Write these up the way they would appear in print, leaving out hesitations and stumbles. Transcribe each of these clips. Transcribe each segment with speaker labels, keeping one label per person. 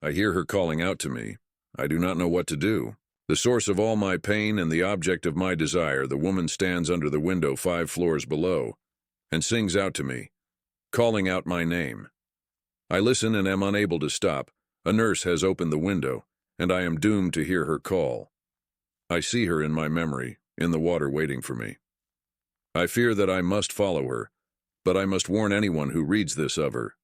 Speaker 1: I hear her calling out to me. I do not know what to do. The source of all my pain and the object of my desire, the woman stands under the window 5 floors below and sings out to me, calling out my name. I listen and am unable to stop. A nurse has opened the window, and I am doomed to hear her call. I see her in my memory, in the water waiting for me. I fear that I must follow her, but I must warn anyone who reads this of her.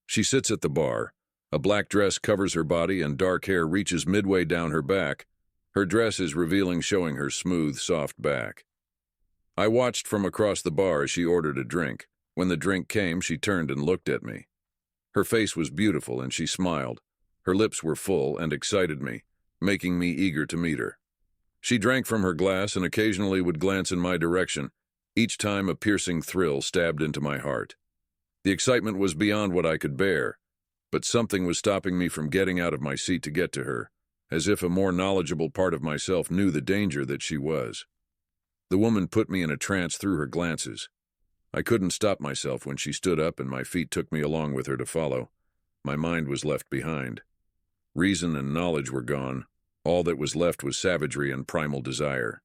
Speaker 1: She sits at the bar. A black dress covers her body and dark hair reaches midway down her back. Her dress is revealing, showing her smooth, soft back. I watched from across the bar as she ordered a drink. When the drink came, she turned and looked at me. Her face was beautiful and she smiled. Her lips were full and excited me, making me eager to meet her. She drank from her glass and occasionally would glance in my direction. Each time a piercing thrill stabbed into my heart. The excitement was beyond what I could bear, but something was stopping me from getting out of my seat to get to her, as if a more knowledgeable part of myself knew the danger that she was. The woman put me in a trance through her glances. I couldn't stop myself when she stood up and my feet took me along with her to follow. My mind was left behind. Reason and knowledge were gone. All that was left was savagery and primal desire.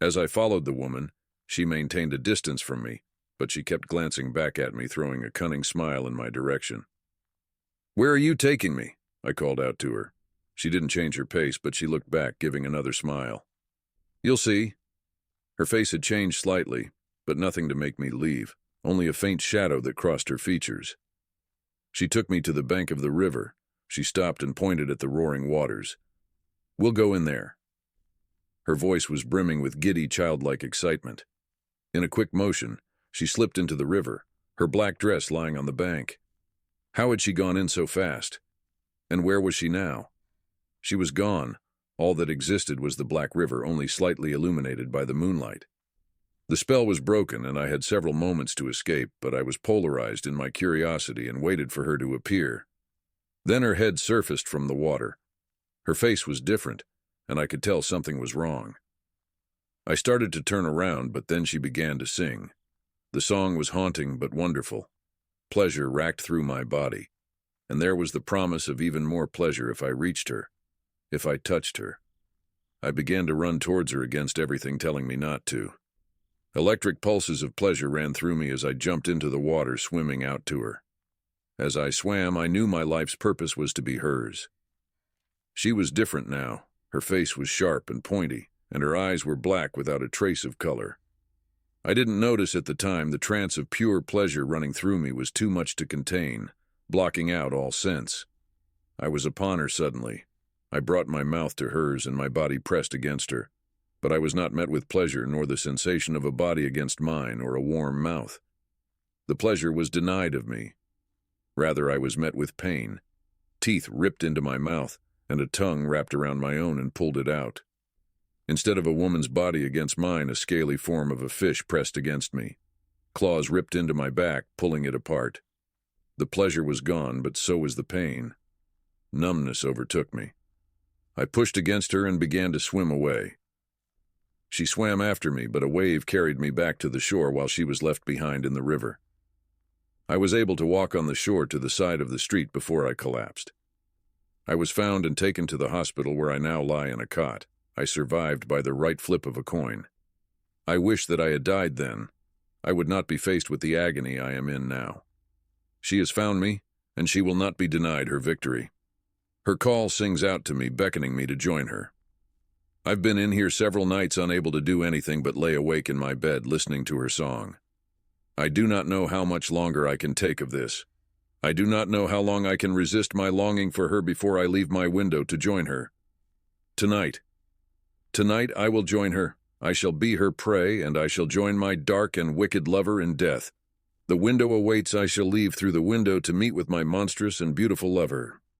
Speaker 1: As I followed the woman, she maintained a distance from me, but she kept glancing back at me, throwing a cunning smile in my direction. "Where are you taking me?" I called out to her. She didn't change her pace, but she looked back, giving another smile. "You'll see." Her face had changed slightly, but nothing to make me leave, only a faint shadow that crossed her features. She took me to the bank of the river. She stopped and pointed at the roaring waters. "We'll go in there." Her voice was brimming with giddy, childlike excitement. In a quick motion, she slipped into the river, her black dress lying on the bank. How had she gone in so fast? And where was she now? She was gone. All that existed was the black river, only slightly illuminated by the moonlight. The spell was broken, and I had several moments to escape, but I was polarized in my curiosity and waited for her to appear. Then her head surfaced from the water. Her face was different, and I could tell something was wrong. I started to turn around, but then she began to sing. The song was haunting but wonderful. Pleasure racked through my body, and there was the promise of even more pleasure if I reached her, if I touched her. I began to run towards her against everything telling me not to. Electric pulses of pleasure ran through me as I jumped into the water, swimming out to her. As I swam, I knew my life's purpose was to be hers. She was different now. Her face was sharp and pointy, and her eyes were black without a trace of color. I didn't notice at the time the trance of pure pleasure running through me was too much to contain, blocking out all sense. I was upon her suddenly. I brought my mouth to hers and my body pressed against her, but I was not met with pleasure nor the sensation of a body against mine or a warm mouth. The pleasure was denied of me. Rather, I was met with pain. Teeth ripped into my mouth, and a tongue wrapped around my own and pulled it out. Instead of a woman's body against mine, a scaly form of a fish pressed against me. Claws ripped into my back, pulling it apart. The pleasure was gone, but so was the pain. Numbness overtook me. I pushed against her and began to swim away. She swam after me, but a wave carried me back to the shore while she was left behind in the river. I was able to walk on the shore to the side of the street before I collapsed. I was found and taken to the hospital where I now lie in a cot. I survived by the right flip of a coin. I wish that I had died then. I would not be faced with the agony I am in now. She has found me, and she will not be denied her victory. Her call sings out to me, beckoning me to join her. I've been in here several nights unable to do anything but lay awake in my bed listening to her song. I do not know how much longer I can take of this. I do not know how long I can resist my longing for her before I leave my window to join her. Tonight I will join her. I shall be her prey, and I shall join my dark and wicked lover in death. The window awaits. I shall leave through the window to meet with my monstrous and beautiful lover.